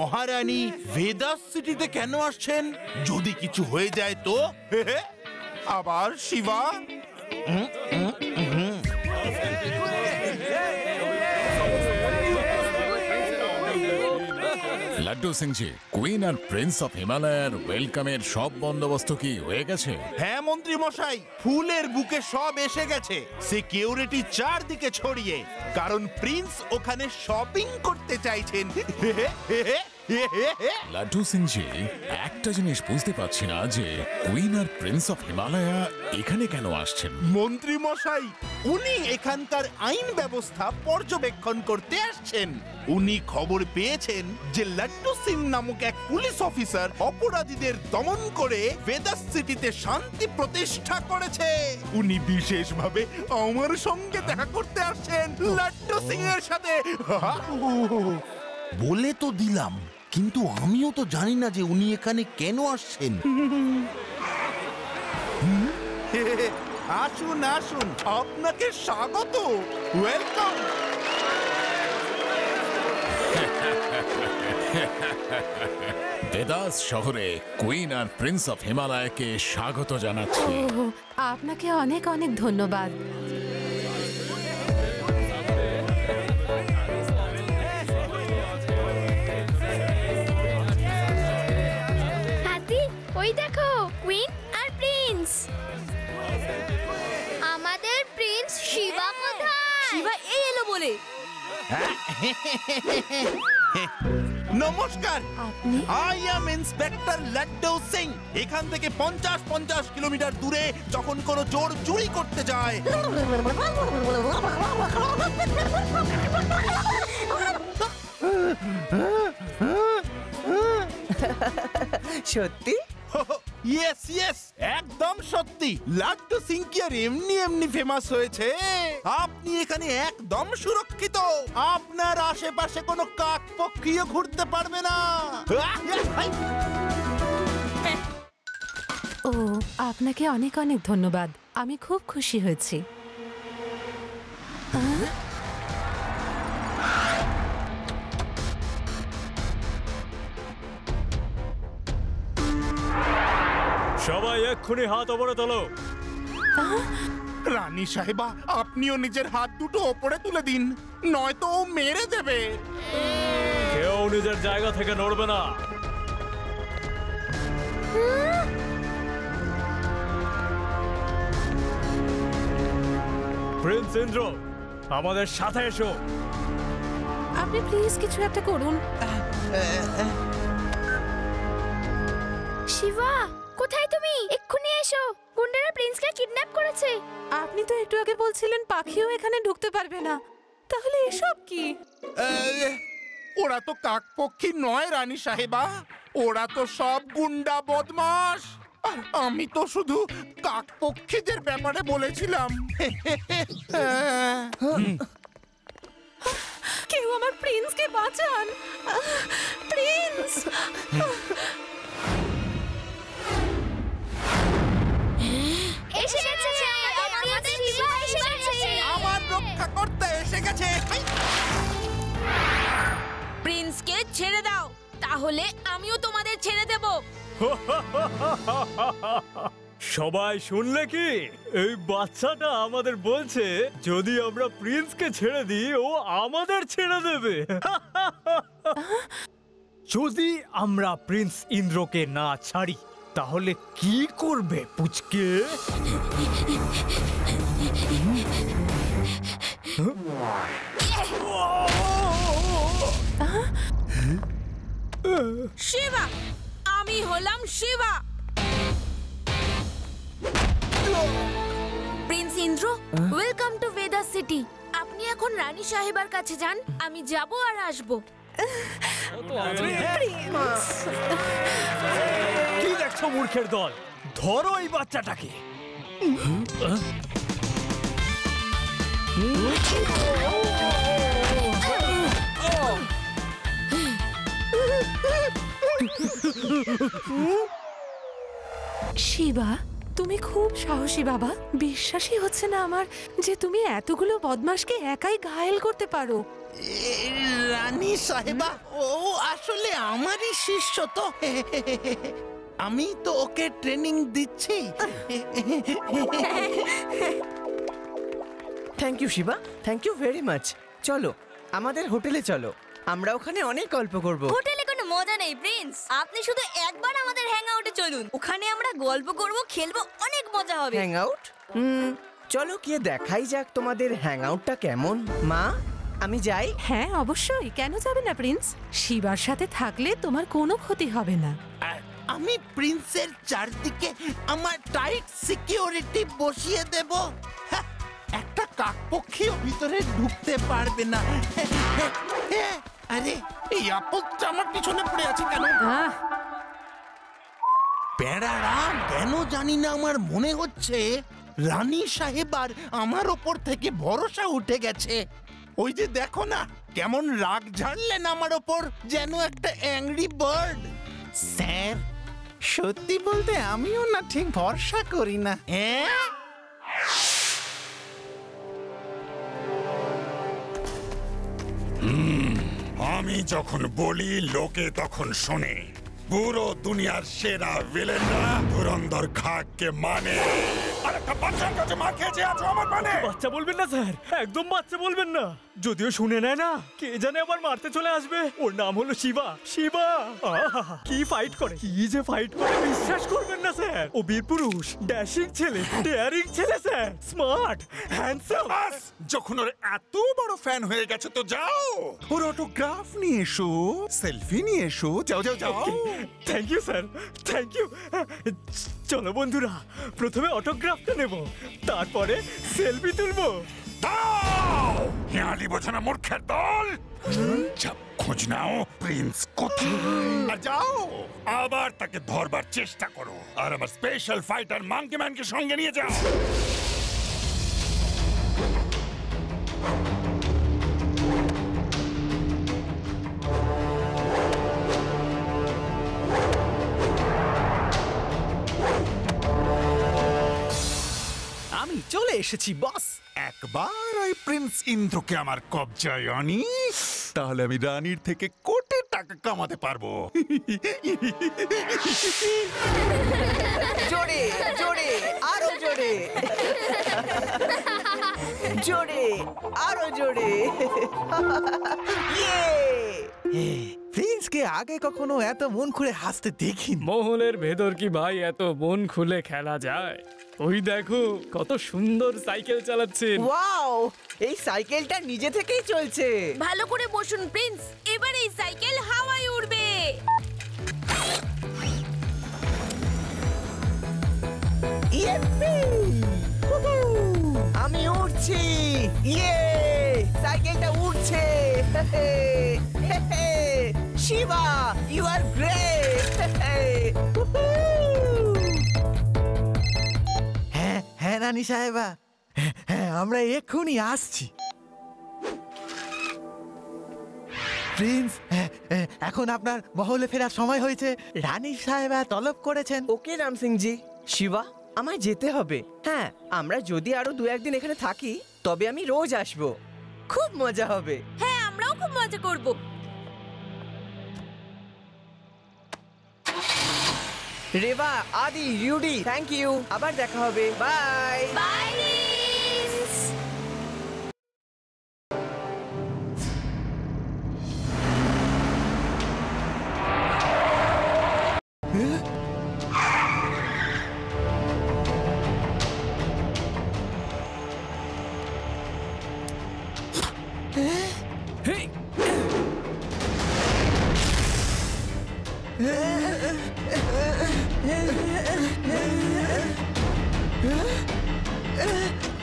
মহারানী ভেদাস সিটিতে কেন আসছেন? যদি কিছু হয়ে যায় তো? আবার শিবা? লাড্ডু সিং জি, কুইন আর প্রিন্স অফ হিমালয়ের ওয়েলকামের সব বন্দোবস্ত কি হয়ে গেছে? হ্যাঁ মন্ত্রী মশাই, ফুলের বুকে সব এসে গেছে, সিকিউরিটি চারদিকে ছড়িয়ে, কারণ প্রিন্স ওখানে শপিং করতে চাইছেন। লাড্ডু সিং জি, একটা জিনিস বুঝতে পারছি না যে কুইন আর প্রিন্স অফ হিমালয়া এখানে কেন আসছেন? মন্ত্রী মশাই, উনি এখানকার আইন ব্যবস্থা পর্যবেক্ষণ করতে আসছেন। উনি খবর পেয়েছেন যে লাড্ডু সিং নামক এক পুলিশ অফিসার অপরাধীদের দমন করে ভেদাস সিটিতে শান্তি প্রতিষ্ঠা করেছে। উনি বিশেষভাবে আমার সঙ্গে দেখা করতে আসছেন, লাড্ডু সিং এর সাথে। বলে তো দিলাম, কিন্তু আমিও তো জানি না যে উনি এখানে কেন আসছেন। আসুন আসুন, আপনাকে স্বাগত, ওয়েলকাম। ভেদাস শহরে কুইন আর প্রিন্স অফ হিমালয়কে স্বাগত জানাচ্ছি। আপনাকে অনেক অনেক ধন্যবাদ। ওই দেখো, কুইন আর প্রিন্স। আমাদের প্রিন্স শিবা কোথায়? শিবা এই এলো বলে। নমস্কার, আপনি? I am inspector Laddu Singh. এখান থেকে 50 কিলোমিটার দূরে যখন কোনো চোর চুরি করতে যায়, সত্যি? ইয়েস ইয়েস, একদম সত্যি। লাড্ডু সিং কি আর এমনি এমনি ফেমাস হয়েছে? আপনি এখানে একদম সুরক্ষিত। আপনার আশেপাশে কোনো কাকপক্ষীও ঘুরতে পারবে না। ও, আপনাকে অনেক অনেক ধন্যবাদ, আমি খুব খুশি হয়েছি। সবাই এক্ষুনি হাত ওপরে তোলো। রানী সাহেবা, আপনিও নিজের হাত দুটো ওপরে তুলে দিন, নয়তো ও মেরে দেবে। কেউ নিজের জায়গা থেকে নড়বে না। প্রিন্স ইন্দ্র, আমাদের সাথে এসো। আপনি প্লিজ কিছু একটা করুন। শিবা, কোথায় তুমি? এক্ষুনি এসো, গুন্ডারা প্রিন্সকে কিডন্যাপ করেছে। আপনি তো একটু আগে বলছিলেন পাখিও এখানে ঢুকতে পারবে না, তাহলে এসব কি? ওরা তো কাকপক্ষী নয় রানী সাহেবা, ওরা তো সব গুন্ডা বদমাশ। আর আমি তো শুধু কাকপক্ষীদের ব্যাপারে বলেছিলাম। কেউ আমার প্রিন্সকে বাঁচান, প্রিন্স। এসে গেছে, আমাদের শিবা এসে গেছে। আমার রক্ষা করতে এসে গেছে। প্রিন্সকে ছেড়ে দাও, তাহলে আমিও তোমাদের ছেড়ে দেব। সবাই শুনলে কি? এই বাচ্চাটা আমাদের বলছে যদি আমরা প্রিন্সকে ছেড়ে দিই ও আমাদের ছেড়ে দেবে। যদি আমরা প্রিন্স ইন্দ্রকে না ছাড়ি তাহলে কি করবে পুচকে? শিবা, আমি হলাম Shiva. Prince Indra, welcome to Vedas city. আপনি এখন রানী সাহেবার কাছে যান, আমি যাব আর আসবো। কি দেখছো মূর্খের দল? ধরো এই বাচ্চাটাকে। শিবা, তুমি খুব সাহসী বাবা। বিশ্বাসই হচ্ছে না আমার যে তুমি এতগুলো বদমাশকে একাই ঘায়েল করতে পারো। রানী সাহেবা, ও আসলে আমারই শিষ্য তো। আমি তো ওকে ট্রেনিং দিচ্ছি। Thank you Shiva, thank you very much. চলো আমাদের হোটেলে চলো, আমরা ওখানে অনেক গল্প করব। হোটেলে কোনো মজা নেই প্রিন্স, আপনি শুধু একবার আমাদের হ্যাং আউটে চলুন, ওখানে আমরা গল্প করব, খেলবো, অনেক মজা হবে। Hang out? চলো গিয়ে দেখাই যাক তোমাদের হ্যাং আউটটা কেমন। মা, আমি যাই। হ্যাঁ অবশ্যই, কেন যাবে না প্রিন্স? শিবার সাথে থাকলে তোমার কোনো ক্ষতি হবে না। আর আমি প্রিন্সের চারদিকে আমার টাইট সিকিউরিটি বসিয়ে দেব। হ্যাঁ, একটা কাকপক্ষীও ভিতরে ঢুকতে পারবে না। আরে এই আপদটা আমার পিছনে পড়ে আছে কেন? বেড়ারাম, কেন জানি না আমার মনে হচ্ছে রানী সাহেবার আমার ওপর থেকে ভরসা উঠে গেছে। ওই যে দেখো না কেমন রাগ ঝাড়লেন আমার ওপর, যেন একটা অ্যাংরি বার্ড। স্যার, সত্যি বলতে আমিও না ঠিক ভরসা করি না। আমি যখন বলি লোকে তখন শোনে। পুরো দুনিয়ার সেরা ভিলেনরা ধুরন্ধর খাককে মানে। আর একটা বাচ্চার কাছে মার খেয়েছে আছো আমার মানে। বাচ্চা বলবেন না স্যার, একদম বাচ্চা বলবেন না। যদিও শুনে নেয় না, কে জানে আবার মারতে চলে আসবে। ওর নাম হলো শিবা। শিবা কি ফাইট করে, কি যে ফাইট করে বিশ্বাস করবেন না স্যার। ও বীর পুরুষ, ড্যাশিং ছেলে, ডেয়ারিং ছেলে স্যার, স্মার্ট, হ্যান্ডসাম। যখন ওর এত বড় ফ্যান হয়ে গেছে তো যাও, ওর অটোগ্রাফ নিয়ে এসো, সেলফি নিয়ে এসো। যাও যাও যাও। Thank you sir, thank you. চলো বন্ধুরা, প্রথমে অটোগ্রাফটা নেব, তারপরে সেলফি তুলবো। হিয়ালি বোঝানো মূর্খের দল। খোঁজ নাও প্রিন্স কোথায়, আর যাও আবার তাকে ধরবার চেষ্টা করো। আর আমার স্পেশাল ফাইটার মাঙ্কি ম্যানকে সঙ্গে নিয়ে যাও। আমি চলে এসেছি বস। একবার ওই প্রিন্স ইন্দ্রকে আমার কবজায় আনি, তাহলে আমি রানীর থেকে কোটি টাকা কামাতে পারবো। জোরে জোরে, আরো জোরে, জোরে, আরো জোরে। প্রিন্সকে আগে কখনো এত মন খুলে হাসতে দেখিনি। মহলের ভেতর কি ভাই এত মন খুলে খেলা যায়? ওই দেখো কত সুন্দর সাইকেল চালাচ্ছেন। ওয়াও, এই সাইকেলটা নিজে থেকেই চলছে। ভালো করে বসুন প্রিন্স, এবার এই সাইকেল হাওয়ায় উড়বে। ইয়েপি! হুহু! আমি উড়ছি। ইয়ে, সাইকেলটা উড়ছে। Shiva, you are great. হ্যাঁ হ্যাঁ রানী সাহেবা, হ্যাঁ আমরা এক্ষুনি আসছি। প্রিন্স, এখন আপনার মহলে ফেরার সময় হয়েছে। রানী সাহেবা তলব করেছেন। ওকে রাম সিং জি। শিবা, আমায় যেতে হবে। হ্যাঁ, আমরা যদি আরো 2-1 দিন এখানে থাকি, তবে আমি রোজ আসবো। খুব মজা হবে। হ্যাঁ, আমরাও খুব মজা করব। রেবা, আদি, ইউডি, থ্যাংক ইউ। আবার দেখা হবে। Bye bye Prince.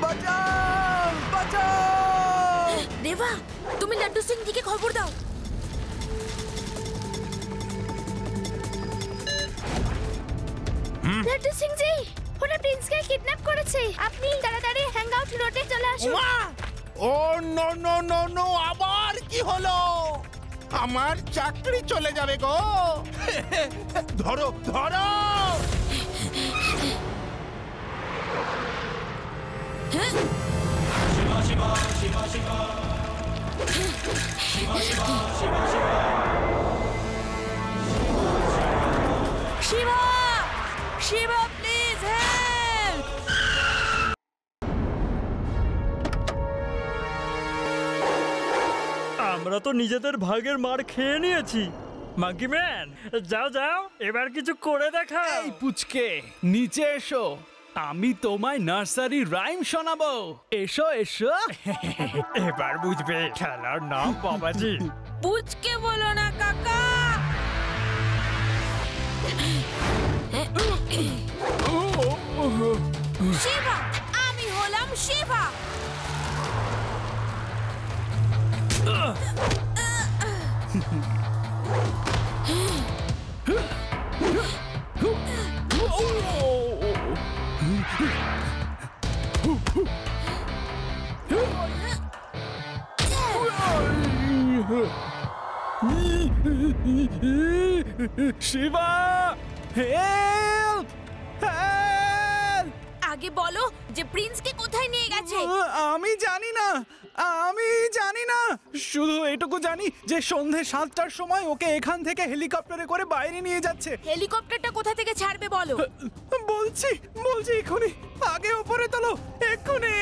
বাঁচাও, বাঁচাও। রেবা, তুমি লাড্ডু সিং দিকে খবর দাও। লাড্ডু সিং জি, ওরা প্রিন্সকে কিডন্যাপ করেছে। আপনি তাড়াতাড়ি হ্যাং আউট রোডে চলে আসুন। ও নো নো নো নো, আবার কি হলো? আমার চাকরি চলে যাবে গো। ধরো ধরো। Shiva, Shiva please help. আমরা তো নিজেদের ভাগের মার খেয়ে নিয়েছি। মাঙ্কি ম্যান, যাও যাও, এবার কিছু করে দেখা। এই পুচকে, নিচে এসো, আমি তোমায় নার্সারি রাইম শোনাবো। এসো এসো। এবার বুঝবে খেলার নাম বাবাজি। পুচকে বলো না কাকা। শিবা, আমি হলাম শিবা। Shiba, help help. আগে বলো যে প্রিন্সকে কোথায় নিয়ে গেছে। আমি জানি না, আমি জানি না, শুধু এটুকু জানি যে সন্ধে 7টার সময় ওকে এখান থেকে হেলিকপ্টারে করে বাইরে নিয়ে যাচ্ছে। হেলিকপ্টারটা কোথা থেকে ছাড়বে বলো। বলছি বলছি এক্ষুনি, আগে ওপরে তোলো এক্ষুনি।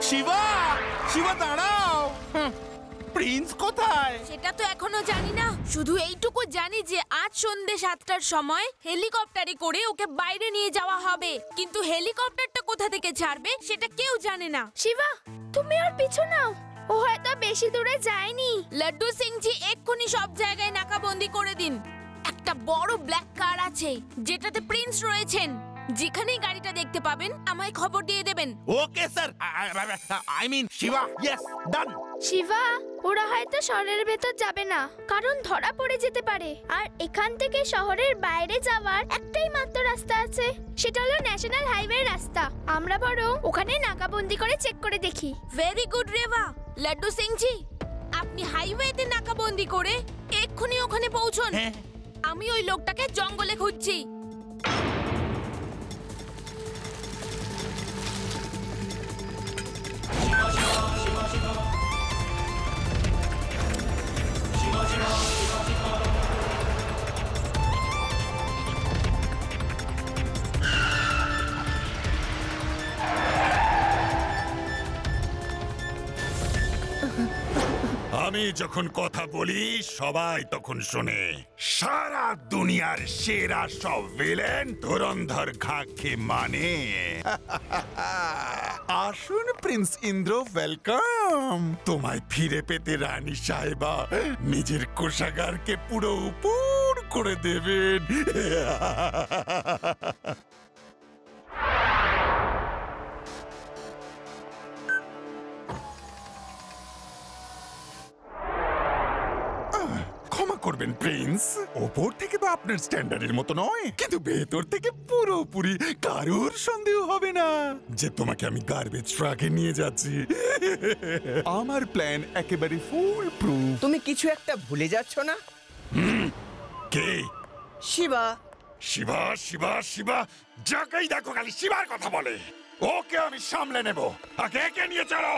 শিবা, শিবা দাঁড়াও। প্রিন্স কোথায়? সেটা তো এখনো জানি না, শুধু এইটুকু জানি যে আজ সন্ধে 7টার সময় হেলিকপ্টারে করে ওকে বাইরে নিয়ে যাওয়া হবে, কিন্তু হেলিকপ্টারটা কোথা থেকে ছাড়বে সেটা কেউ জানে না। শিবা, তুমি ওর পিছু নাও, ও হয়তো বেশি দূরে যায়নি। লাড্ডু সিং জি এক্ষুনি সব জায়গায় নাকাবন্দি করে দিন। একটা বড় ব্ল্যাক কার আছে যেটাতে প্রিন্স রয়েছেন। যেখানেই গাড়িটা দেখতে পাবেন আমায় খবর দিয়ে দেবেন। Okay sir, I mean Shiva, yes, done. Shiva, ওরা হয়তো শহরের ভেতর যাবে না, কারণ ধরা পড়ে যেতে পারে। আর এখান থেকে শহরের বাইরে যাওয়ার একটাই মাত্র রাস্তা আছে, সেটা হলো ন্যাশনাল হাইওয়ে রাস্তা। আমরা বরং ওখানে নাকাবন্দি করে চেক করে দেখি। Very good Reva. লাড্ডু সিং জি, আপনি হাইওয়েতে নাকাবন্দি করে এক্ষুনি ওখানে পৌঁছন। আমি ওই লোকটাকে জঙ্গলে খুঁজছি। আমি যখন কথা বলি সবাই তখন শুনে। সারা দুনিয়ার সেরা সব ভিলেন ধুরন্ধর ঘাকে মানে। আসুন প্রিন্স ইন্দ্র, ওয়েলকাম। তোমায় ফিরে পেতে রানী সাহেবা নিজের কোষাগারকে পুরো উপর করে দেবেন। ক্ষমা করবেন প্রিন্স, ওপর থেকে তো আপনার স্ট্যান্ডার্ডের মতো নয়, কিন্তু ভেতর থেকে পুরোপুরি কারোর সন্দেহ হবে না যে তোমাকে আমি গার্বেজ ট্রাকে নিয়ে যাচ্ছি। আমার প্ল্যান একেবারে ফুল প্রুফ। তুমি কিছু একটা ভুলে যাচ্ছ না? কে? শিবা। শিবা, শিবা, শিবা, যাকেই দেখো খালি শিবার কথা বলে। ওকে আমি সামলে নেব, আগে একে নিয়ে চলো।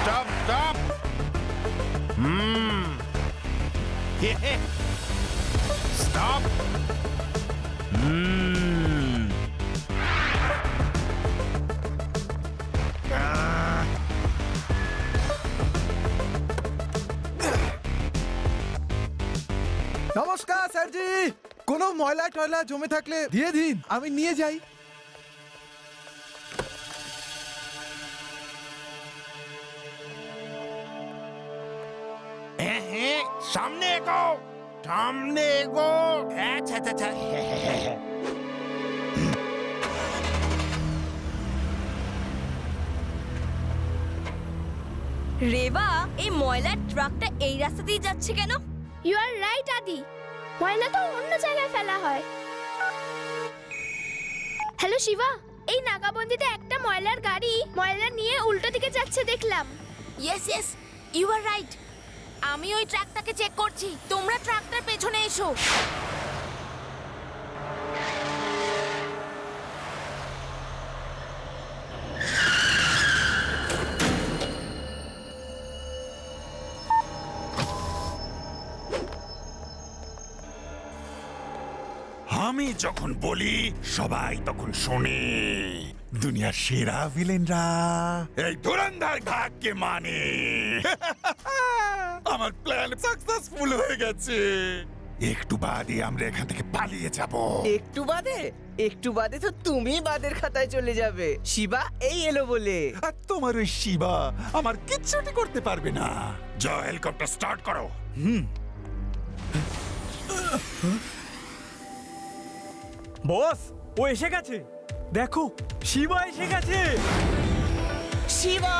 Stop, stop. Yeah. Stop. নমস্কার স্যারজি, কোনো ময়লা টয়লা জমে থাকলে দিয়ে দিন, আমি নিয়ে যাই। সামনে এগো, সামনে এগো। আচ্ছা আচ্ছা আচ্ছা। রেবা, এই ময়লার ট্রাকটা এই রাস্তা দিয়ে যাচ্ছে কেন? ইউ আর রাইট আদি, ময়লা তো অন্য জায়গায় ফেলা হয়। হ্যালো শিবা, এই নাকাবন্দিতে একটা ময়লার গাড়ি ময়লা নিয়ে উল্টো দিকে যাচ্ছে দেখলাম। Yes yes, you are right. আমি ওই ট্রাকটাকে চেক করছি, তোমরা ট্রাকটার পেছনে এসো। আমি যখন বলি সবাই তখন শোনে। দুনিয়ার সেরা ভিলেনরা এই ধুরন্ধর ঘাগকে মানে। আমার প্ল্যান সাকসেসফুল হয়ে গেছে। একটু বাদে আমরা এখান থেকে পালিয়ে যাব। একটু বাদে? একটু বাদে তো তুমি বাদের খাতায় চলে যাবে। শিবা এই এলো বলে। আর তোমার ওই শিবা আমার কিচ্ছুটি করতে পারবে না। যাও, হেলিকপ্টার স্টার্ট করো। বস, ও এসে গেছে। দেখো, শিবা এসে গেছে। শিবা!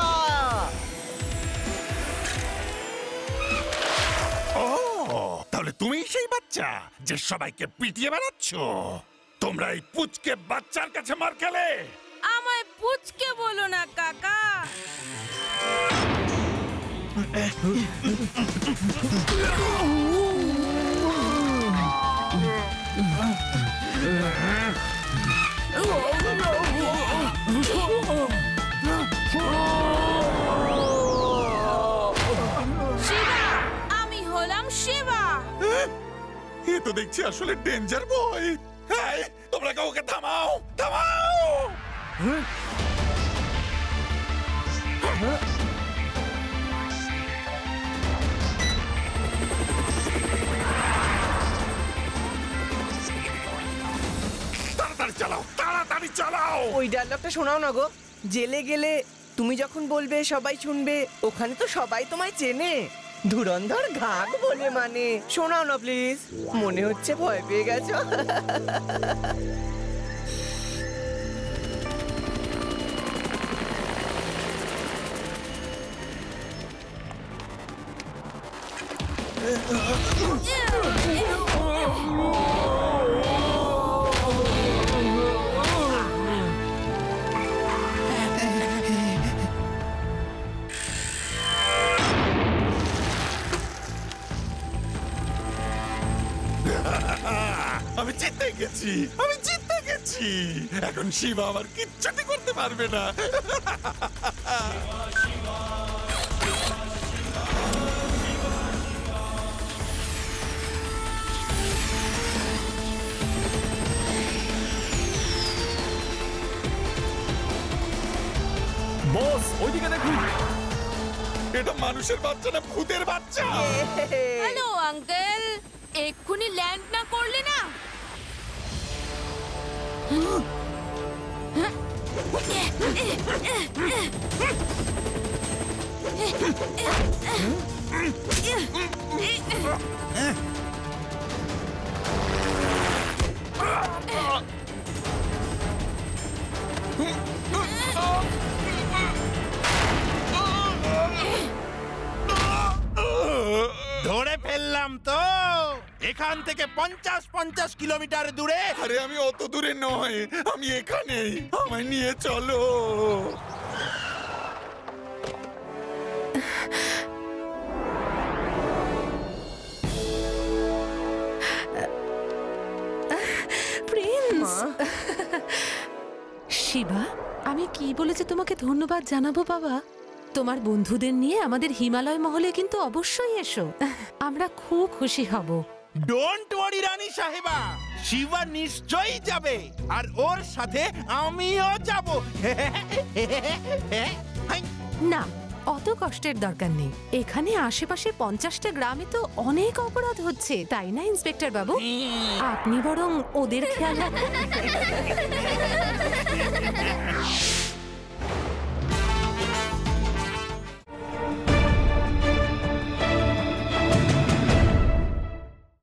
ও, তাহলে তুমি সেই বাচ্চা যে সবাইকে পিটিয়ে বেড়াচ্ছ? তোমরা এই পুচকে বাচ্চার কাছে মার খেলে? আমায় পুচকে বলো না কাকা। শিবা, আমি হলাম শিবা। এ তো দেখছি আসলে ডেঞ্জার বয়। এই, তোমরা কাউকে থামাও, থামাও! তাড়াতাড়ি চালাও, তাড়াতাড়ি চালাও! ওই ডায়লগটা শোনাও না গো। জেলে গেলে তুমি যখন বলবে সবাই শুনবে, ওখানে তো সবাই তোমায় চেনে। ধুরন্ধর ঘাগ বলে মানে। শোনাও না প্লিজ, মনে হচ্ছে ভয় পেয়ে গেছো। আমি জিতে গেছি, আমি জিতে গেছি। এখন শিবা আমার কিচ্ছুটি করতে পারবে না। বস, ওইদিকে দেখুন। এটা মানুষের বাচ্চা না ভূতের বাচ্চা? হ্যালো আঙ্কেল, এক্ষুনি ল্যান্ড না করলে না। ধরে ফেললাম তো। এখান থেকে 50 কিলোমিটার দূরে। আরে আমি অত দূরে নয়, আমি এখানেই। আমায় নিয়ে চলো। প্রিন্স। শিবা, আমি কি বলেছি তোমাকে ধন্যবাদ জানাবো বাবা? তোমার বন্ধুদের নিয়ে আমাদের হিমালয় মহলে কিন্তু অবশ্যই এসো। আমরা খুব খুশি হব। ডোন্ট ওয়ারি রানী সাহেবা, শিবা নিশ্চয়ই যাবে, আর ওর সাথে আমিও যাব। না, অত কষ্টের দরকার নেই। এখানে আশেপাশে 50টা গ্রামে তো অনেক অপরাধ হচ্ছে, তাই না ইন্সপেক্টর বাবু? আপনি বরং ওদের খেয়াল রাখুন।